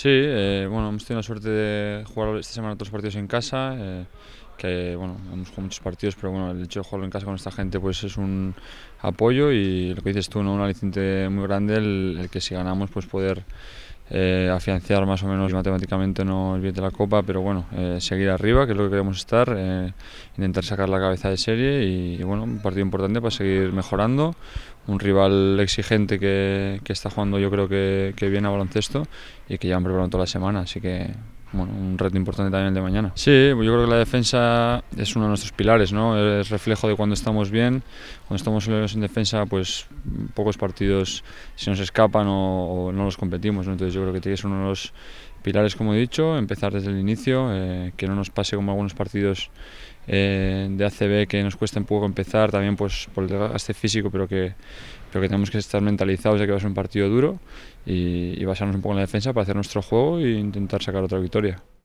Sí, bueno, hemos tenido la suerte de jugar esta semana otros partidos en casa, que bueno, hemos jugado muchos partidos, pero bueno, el hecho de jugarlo en casa con esta gente pues es un apoyo y lo que dices tú, ¿no? Un aliciente muy grande el que si ganamos pues poder afianzar más o menos matemáticamente no el billete de la Copa, pero bueno, seguir arriba, que es lo que queremos estar, intentar sacar la cabeza de serie y bueno, un partido importante para seguir mejorando, un rival exigente que está jugando yo creo que viene a baloncesto y que llevan preparando toda la semana, así que bueno, un reto importante también el de mañana. Sí, yo creo que la defensa es uno de nuestros pilares, ¿no? Es reflejo de cuando estamos bien, cuando estamos en defensa, pues pocos partidos se nos escapan o no los competimos, ¿no? Entonces yo creo que tiene que ser uno de los pilares, como he dicho, empezar desde el inicio, que no nos pase como algunos partidos de ACB que nos cuesta un poco empezar, también pues por el desgaste físico, pero que tenemos que estar mentalizados de que va a ser un partido duro y basarnos un poco en la defensa para hacer nuestro juego e intentar sacar otra victoria.